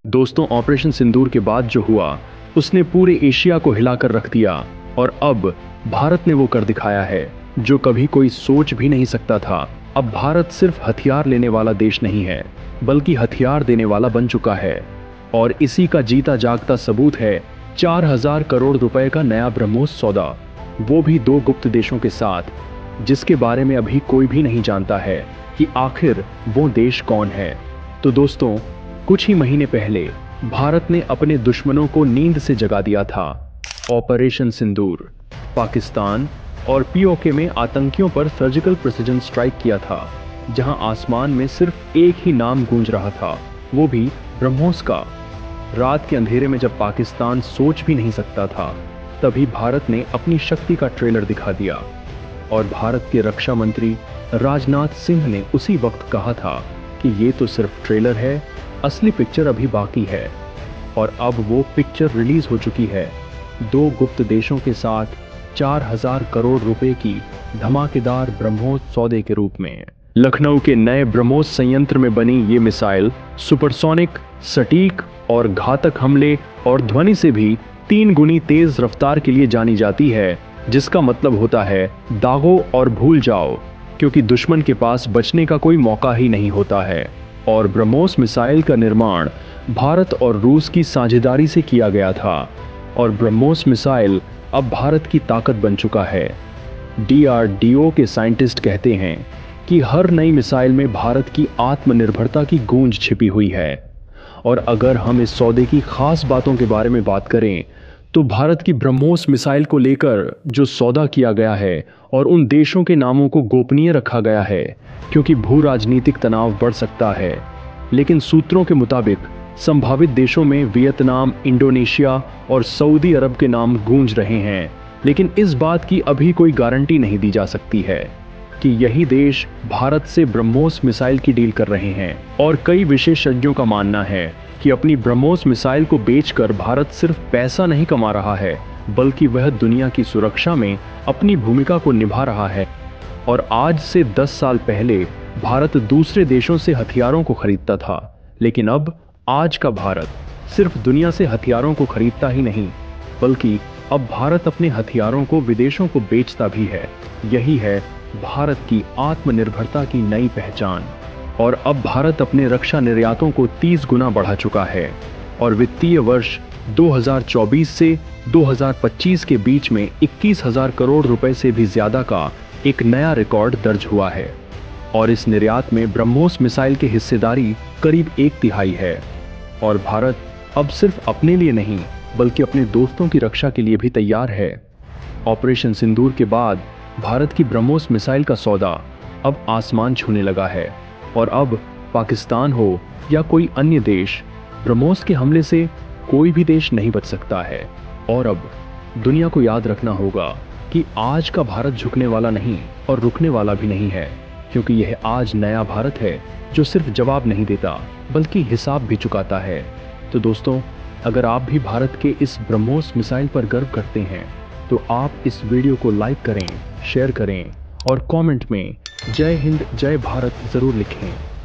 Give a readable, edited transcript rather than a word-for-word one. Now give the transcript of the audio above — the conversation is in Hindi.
दोस्तों, ऑपरेशन सिंदूर के बाद जो हुआ उसने पूरे एशिया को हिलाकर रख दिया और अब भारत ने वो कर दिखाया है जो कभी कोई सोच भी नहीं सकता था। अब भारत सिर्फ हथियार लेने वाला देश नहीं है बल्कि हथियार देने वाला बन चुका है और इसी का जीता जागता सबूत है 4000 करोड़ रुपए का नया ब्रह्मोस सौदा, वो भी 2 गुप्त देशों के साथ, जिसके बारे में अभी कोई भी नहीं जानता है कि आखिर वो देश कौन है। तो दोस्तों, कुछ ही महीने पहले भारत ने अपने दुश्मनों को नींद से जगा दिया था। ऑपरेशन सिंदूर पाकिस्तान और पीओके में आतंकियों पर सर्जिकल प्रिसिजन स्ट्राइक किया था, जहां आसमान में सिर्फ एक ही नाम गूंज रहा था, वो भी ब्रह्मोस का। रात के अंधेरे में जब पाकिस्तान सोच भी नहीं सकता था, तभी भारत ने अपनी शक्ति का ट्रेलर दिखा दिया और भारत के रक्षा मंत्री राजनाथ सिंह ने उसी वक्त कहा था कि ये तो सिर्फ ट्रेलर है, असली पिक्चर अभी बाकी है। और अब वो पिक्चर रिलीज हो चुकी है 2 गुप्त देशों के साथ 4000 करोड़ रुपए की धमाकेदार ब्रह्मोस सौदे के रूप में। लखनऊ के नए ब्रह्मोस संयंत्र में बनी ये मिसाइल सुपरसोनिक, सटीक और घातक हमले और ध्वनि से भी 3 गुनी तेज रफ्तार के लिए जानी जाती है, जिसका मतलब होता है दागो और भूल जाओ, क्योंकि दुश्मन के पास बचने का कोई मौका ही नहीं होता है। और ब्रह्मोस मिसाइल का निर्माण भारत और रूस की साझेदारी से किया गया था और ब्रह्मोस मिसाइल अब भारत की ताकत बन चुका है। DRDO के साइंटिस्ट कहते हैं कि हर नई मिसाइल में भारत की आत्मनिर्भरता की गूंज छिपी हुई है। और अगर हम इस सौदे की खास बातों के बारे में बात करें तो भारत की ब्रह्मोस मिसाइल को लेकर जो सौदा किया गया है और उन देशों के नामों को गोपनीय रखा गया है क्योंकि भू राजनीतिक तनाव बढ़ सकता है, लेकिन सूत्रों के मुताबिक संभावित देशों में वियतनाम, इंडोनेशिया और सऊदी अरब के नाम गूंज रहे हैं। लेकिन इस बात की अभी कोई गारंटी नहीं दी जा सकती है कि यही देश भारत से ब्रह्मोस मिसाइल की डील कर रहे हैं। और कई विशेषज्ञों का मानना है कि अपनी ब्रह्मोस मिसाइल को बेचकर भारत सिर्फ पैसा नहीं कमा रहा है बल्कि वह दुनिया की सुरक्षा में अपनी भूमिका को निभा रहा है। और आज से 10 साल पहले भारत दूसरे देशों से हथियारों को खरीदता था, लेकिन अब आज का भारत सिर्फ दुनिया से हथियारों को खरीदता ही नहीं बल्कि अब भारत अपने हथियारों को विदेशों को बेचता भी है। यही है भारत की आत्मनिर्भरता की नई पहचान। और अब भारत अपने रक्षा निर्यातों को 30 गुना बढ़ा चुका है और वित्तीय वर्ष 2024 से 2025 के बीच में 21,000 करोड़ रुपए से भी ज्यादा का एक नया रिकॉर्ड दर्ज हुआ है। और इस निर्यात में ब्रह्मोस मिसाइल की हिस्सेदारी करीब 1/3 है। और भारत अब सिर्फ अपने लिए नहीं बल्कि अपने दोस्तों की रक्षा के लिए भी तैयार है। ऑपरेशन सिंदूर के बाद भारत की ब्रह्मोस मिसाइल का सौदा अब आसमान छूने लगा है और अब पाकिस्तान हो या कोई अन्य देश, ब्रह्मोस के हमले से कोई भी देश नहीं बच सकता है। और अब दुनिया को याद रखना होगा कि आज का भारत झुकने वाला नहीं और रुकने वाला भी नहीं है, क्योंकि यह आज नया भारत है जो सिर्फ जवाब नहीं देता बल्कि हिसाब भी चुकाता है। तो दोस्तों, अगर आप भी भारत के इस ब्रह्मोस मिसाइल पर गर्व करते हैं तो आप इस वीडियो को लाइक करें, शेयर करें और कमेंट में जय हिंद जय भारत जरूर लिखें।